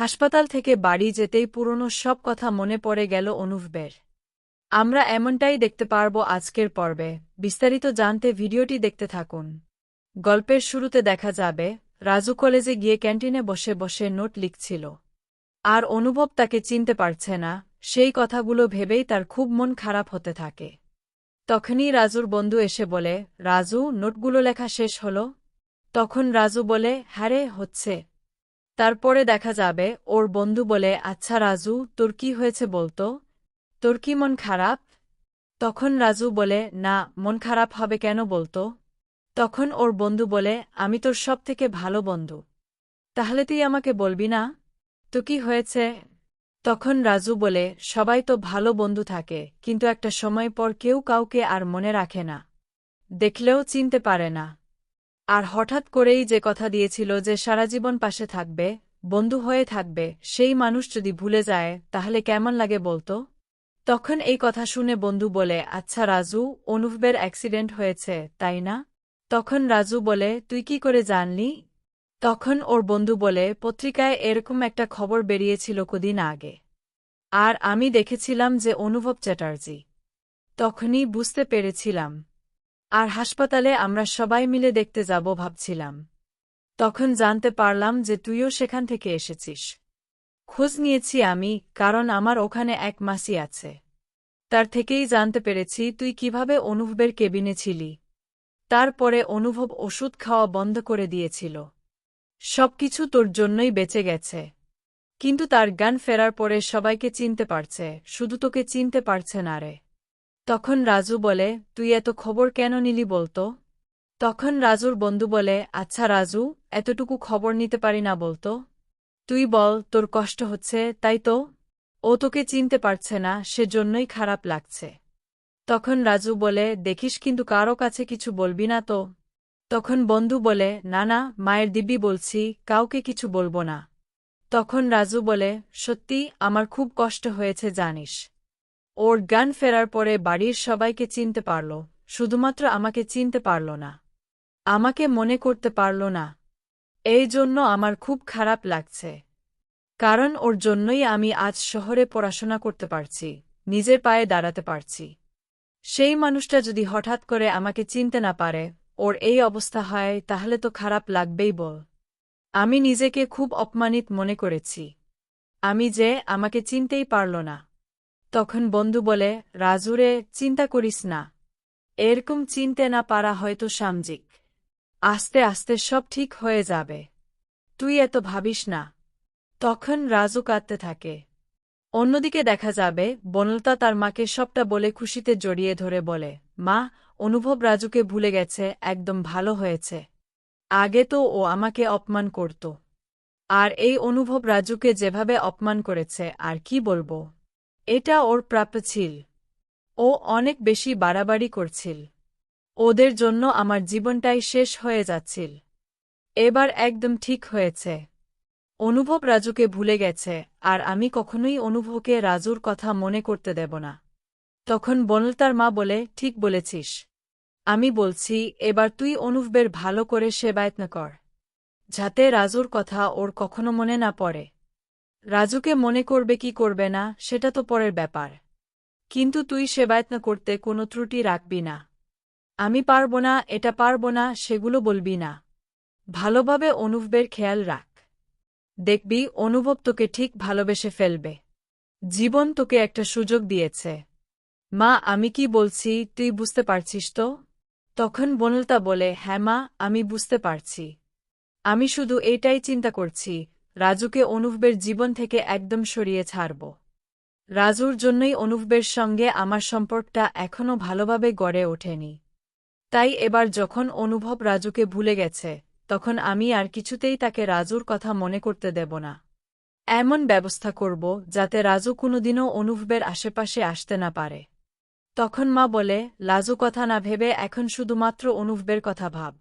হাসপাতাল থেকে বাড়ি যেতেই পুরনো সব কথা মনে পড়ে গেল অনুভবের। আমরা এমনটাই দেখতে পারব আজকের পর্বে। বিস্তারিত জানতে ভিডিওটি দেখতে থাকুন। গল্পের শুরুতে দেখা যাবে রাজু কলেজে গিয়ে ক্যান্টিনে বসে বসে নোট লিখছিল। আর অনুভব তাকে চিনতে পারছে না, সেই কথাগুলো ভেবেই তার খুব মন খারাপ হতে থাকে। তখনই রাজুর বন্ধু এসে বলে, রাজু, নোটগুলো লেখা শেষ হলো? তখন রাজু বলে, হ্যাঁ রে, হচ্ছে। তারপরে দেখা যাবে ওর বন্ধু বলে, আচ্ছা রাজু, তোর কি হয়েছে বলতো? তোর কি মন খারাপ? তখন রাজু বলে, না, মন খারাপ হবে কেন বলতো? তখন ওর বন্ধু বলে, আমি তোর সবথেকে ভালো বন্ধু। তাহলে তুই আমাকে বলবি না তো কি হয়েছে? তখন রাজু বলে, সবাই তো ভালো বন্ধু থাকে, কিন্তু একটা সময় পর কেউ কাউকে আর মনে রাখে না, দেখলেও চিনতে পারে না। আর হঠাৎ করেই যে কথা দিয়েছিল যে সারাজীবন পাশে থাকবে, বন্ধু হয়ে থাকবে, সেই মানুষ যদি ভুলে যায় তাহলে কেমন লাগে বলতো? তখন এই কথা শুনে বন্ধু বলে, আচ্ছা রাজু, অনুভবের অ্যাক্সিডেন্ট হয়েছে, তাই না? তখন রাজু বলে, তুই কি করে জানলি? তখন ওর বন্ধু বলে, পত্রিকায় এরকম একটা খবর বেরিয়েছিল কদিন আগে। আর আমি দেখেছিলাম যে অনুভব চ্যাটার্জি। তখনই বুঝতে পেরেছিলাম। আর হাসপাতালে আমরা সবাই মিলে দেখতে যাব ভাবছিলাম। তখন জানতে পারলাম যে তুইও সেখান থেকে এসেছিস। খোঁজ নিয়েছি আমি, কারণ আমার ওখানে এক মাসি আছে। তার থেকেই জানতে পেরেছি তুই কিভাবে অনুভবের কেবিনে ছিলি। তারপরে অনুভব ওষুধ খাওয়া বন্ধ করে দিয়েছিল। সবকিছু তোর জন্যই বেঁচে গেছে। কিন্তু তার জ্ঞান ফেরার পরে সবাইকে চিনতে পারছে, শুধু তোকে চিনতে পারছে না রে। তখন রাজু বলে, তুই এত খবর কেন নিলি বলতো? তখন রাজুর বন্ধু বলে, আচ্ছা রাজু, এতটুকু খবর নিতে পারি না বলতো? তুই বল, তোর কষ্ট হচ্ছে, তাই তো? ও তোকে চিনতে পারছে না, সেজন্যই খারাপ লাগছে। তখন রাজু বলে, দেখিস কিন্তু কারো কাছে কিছু বলবি না তো? তখন বন্ধু বলে, না না, মায়ের দিব্যি বলছি, কাউকে কিছু বলবো না। তখন রাজু বলে, সত্যি আমার খুব কষ্ট হয়েছে জানিস। ওর জ্ঞান ফেরার পরে বাড়ির সবাইকে চিনতে পারল, শুধুমাত্র আমাকে চিনতে পারল না। আমাকে মনে করতে পারল না। এই জন্য আমার খুব খারাপ লাগছে। কারণ ওর জন্যই আমি আজ শহরে পড়াশোনা করতে পারছি, নিজের পায়ে দাঁড়াতে পারছি। সেই মানুষটা যদি হঠাৎ করে আমাকে চিনতে না পারে, ওর এই অবস্থা হয়, তাহলে তো খারাপ লাগবেই বল। আমি নিজেকে খুব অপমানিত মনে করেছি। আমি যে আমাকে চিনতেই পারল না। তখন বন্ধু বলে, রাজুরে, চিন্তা করিস না। এরকম চিনতে না পারা হয়তো সাময়িক। আস্তে আস্তে সব ঠিক হয়ে যাবে। তুই এত ভাবিস না। তখন রাজু কাঁদতে থাকে। অন্যদিকে দেখা যাবে বনলতা তার মাকে সবটা বলে খুশিতে জড়িয়ে ধরে বলে, মা, অনুভব রাজুকে ভুলে গেছে, একদম ভালো হয়েছে। আগে তো ও আমাকে অপমান করত। আর এই অনুভব রাজুকে যেভাবে অপমান করেছে, আর কি বলবো, এটা ওর প্রাপ্য ছিল। ও অনেক বেশি বাড়াবাড়ি করছিল। ওদের জন্য আমার জীবনটাই শেষ হয়ে যাচ্ছিল। এবার একদম ঠিক হয়েছে। অনুভব রাজুকে ভুলে গেছে, আর আমি কখনোই অনুভবকে রাজুর কথা মনে করতে দেব না। তখন বনলতার মা বলে, ঠিক বলেছিস। আমি বলছি, এবার তুই অনুভবের ভালো করে সেবায়ত্ন কর, যাতে রাজুর কথা ওর কখনো মনে না পড়ে। রাজুকে মনে করবে কি করবে না সেটা তো পরের ব্যাপার, কিন্তু তুই সেবায়ত্ন করতে কোনো ত্রুটি রাখবি না। আমি পারব না, এটা পারব না, সেগুলো বলবি না। ভালোভাবে অনুভবের খেয়াল রাখ। দেখবি অনুভব তোকে ঠিক ভালোবেসে ফেলবে। জীবন তোকে একটা সুযোগ দিয়েছে। মা, আমি কি বলছি তুই বুঝতে পারছিস তো? তখন বনলতা বলে, হ্যাঁ মা, আমি বুঝতে পারছি। আমি শুধু এইটাই চিন্তা করছি, রাজুকে অনুভবের জীবন থেকে একদম সরিয়ে ছাড়ব। রাজুর জন্যই অনুভবের সঙ্গে আমার সম্পর্কটা এখনও ভালোভাবে গড়ে ওঠেনি। তাই এবার যখন অনুভব রাজুকে ভুলে গেছে, তখন আমি আর কিছুতেই তাকে রাজুর কথা মনে করতে দেব না। এমন ব্যবস্থা করব যাতে রাজু কোনোদিনও অনুভবের আশেপাশে আসতে না পারে। তখন মা বলে, লাজু কথা না ভেবে এখন শুধুমাত্র অনুভবের কথা ভাব।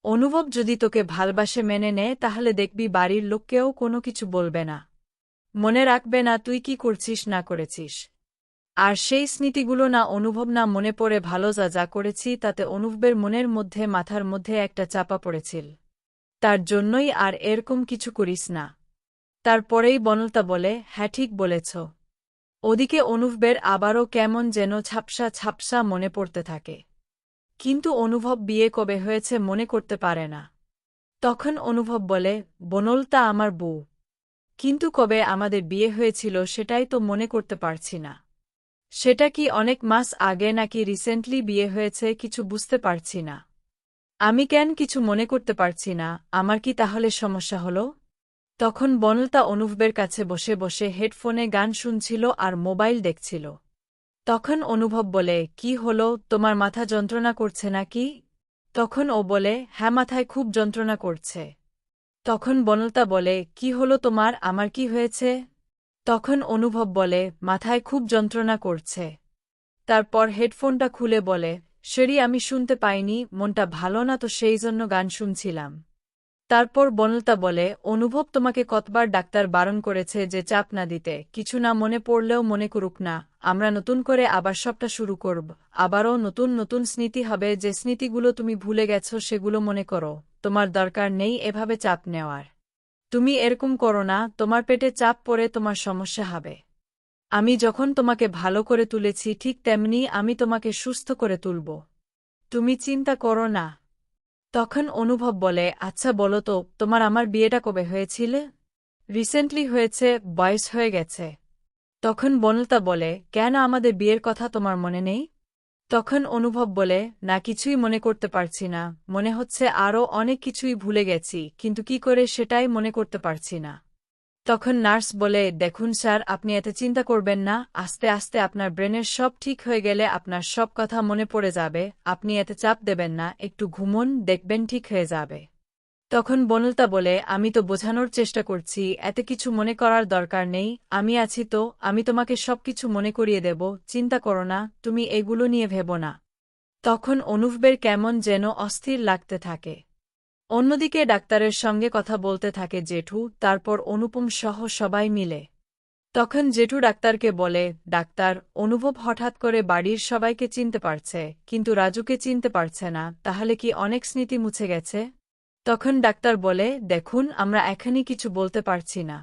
অনুভব যদি তোকে ভালবাসে মেনে নেয়, তাহলে দেখবি বাড়ির লোককেও কোনো কিছু বলবে না, মনে রাখবে না তুই কি করছিস না করেছিস। আর সেই স্মৃতিগুলো না অনুভব না মনে পড়ে, ভালো যা যা করেছি তাতে অনুভবের মনের মধ্যে, মাথার মধ্যে একটা চাপা পড়েছিল। তার জন্যই আর এরকম কিছু করিস না। তারপরেই বনলতা বলে, হ্যাঁ ঠিক বলেছ। ওদিকে অনুভবের আবারও কেমন যেন ঝাপসা ঝাপসা মনে পড়তে থাকে। কিন্তু অনুভব বিয়ে কবে হয়েছে মনে করতে পারে না। তখন অনুভব বলে, বনলতা আমার বউ। কিন্তু কবে আমাদের বিয়ে হয়েছিল সেটাই তো মনে করতে পারছি না। সেটা কি অনেক মাস আগে নাকি রিসেন্টলি বিয়ে হয়েছে কিছু বুঝতে পারছি না। আমি কেন কিছু মনে করতে পারছি না, আমার কি তাহলে সমস্যা হলো? তখন বনলতা অনুভবের কাছে বসে বসে হেডফোনে গান শুনছিল আর মোবাইল দেখছিল। তখন অনুভব বলে, কি হলো, তোমার মাথা যন্ত্রণা করছে নাকি? তখন ও বলে, হ্যাঁ মাথায় খুব যন্ত্রণা করছে। তখন বনলতা বলে, কি হলো তোমার, আমার কি হয়েছে? তখন অনুভব বলে, মাথায় খুব যন্ত্রণা করছে। তারপর হেডফোনটা খুলে বলে, সেরি আমি শুনতে পাইনি, মনটা ভালো না তো সেই জন্য গান শুনছিলাম। তারপর বনলতা বলে, অনুভব তোমাকে কতবার ডাক্তার বারণ করেছে যে চাপ না দিতে, কিছু না মনে পড়লেও মনে করুক না, আমরা নতুন করে আবার সবটা শুরু করব, আবারও নতুন নতুন স্মৃতি হবে, যে স্মৃতিগুলো তুমি ভুলে গেছো সেগুলো মনে করো, তোমার দরকার নেই এভাবে চাপ নেওয়ার। তুমি এরকম করো না, তোমার পেটে চাপ পড়ে তোমার সমস্যা হবে। আমি যখন তোমাকে ভালো করে তুলেছি ঠিক তেমনি আমি তোমাকে সুস্থ করে তুলব। তুমি চিন্তা করো না। তখন অনুভব বলে, আচ্ছা বলো তো, তোমার আমার বিয়েটা কবে হয়েছিল? রিসেন্টলি হয়েছে, বয়স হয়ে গেছে। তখন বনলতা বলে, কেন আমাদের বিয়ের কথা তোমার মনে নেই? তখন অনুভব বলে, না কিছুই মনে করতে পারছি না, মনে হচ্ছে আরও অনেক কিছুই ভুলে গেছি, কিন্তু কি করে সেটাই মনে করতে পারছি না। তখন নার্স বলে, দেখুন স্যার, আপনি এত চিন্তা করবেন না, আস্তে আস্তে আপনার ব্রেনের সব ঠিক হয়ে গেলে আপনার সব কথা মনে পড়ে যাবে, আপনি এত চাপ দেবেন না, একটু ঘুমুন, দেখবেন ঠিক হয়ে যাবে। তখন বনলতা বলে, আমি তো বোঝানোর চেষ্টা করছি, এতে কিছু মনে করার দরকার নেই, আমি আছি তো, আমি তোমাকে সবকিছু মনে করিয়ে দেব, চিন্তা করো না, তুমি এগুলো নিয়ে ভেবো না। তখন অনুভবের কেমন যেন অস্থির লাগতে থাকে। অন্যদিকে ডাক্তারের সঙ্গে কথা বলতে থাকে জেঠু, তারপর অনুপম সহ সবাই মিলে। তখন জেঠু ডাক্তারকে বলে, ডাক্তার, অনুভব হঠাৎ করে বাড়ির সবাইকে চিনতে পারছে, কিন্তু রাজুকে চিনতে পারছে না, তাহলে কি অনেক স্মৃতি মুছে গেছে? তখন ডাক্তার বলে, দেখুন আমরা এখনই কিছু বলতে পারছি না,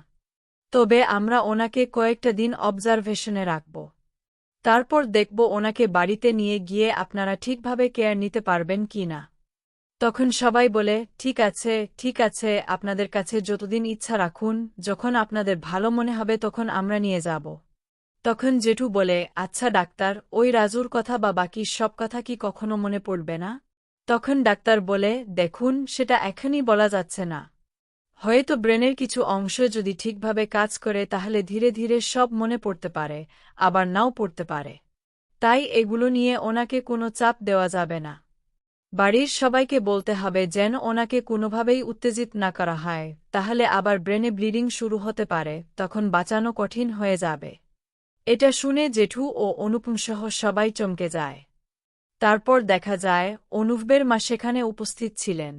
তবে আমরা ওনাকে কয়েকটা দিন অবজারভেশনে রাখব। তারপর দেখব ওনাকে বাড়িতে নিয়ে গিয়ে আপনারা ঠিকভাবে কেয়ার নিতে পারবেন কি না। তখন সবাই বলে, ঠিক আছে ঠিক আছে, আপনাদের কাছে যতদিন ইচ্ছা রাখুন, যখন আপনাদের ভালো মনে হবে তখন আমরা নিয়ে যাব। তখন জেঠু বলে, আচ্ছা ডাক্তার, ওই রাজুর কথা বা বাকি সব কথা কি কখনো মনে পড়বে না? তখন ডাক্তার বলে, দেখুন সেটা এখনই বলা যাচ্ছে না। হয়তো ব্রেনের কিছু অংশ যদি ঠিকভাবে কাজ করে তাহলে ধীরে ধীরে সব মনে পড়তে পারে, আবার নাও পড়তে পারে। তাই এগুলো নিয়ে ওনাকে কোনো চাপ দেওয়া যাবে না। বাড়ির সবাইকে বলতে হবে যেন ওনাকে কোনোভাবেই উত্তেজিত না করা হয়, তাহলে আবার ব্রেনে ব্লিডিং শুরু হতে পারে, তখন বাঁচানো কঠিন হয়ে যাবে। এটা শুনে জেঠু ও অনুপমসহ সবাই চমকে যায়। তারপর দেখা যায় অনুভবের মা সেখানে উপস্থিত ছিলেন।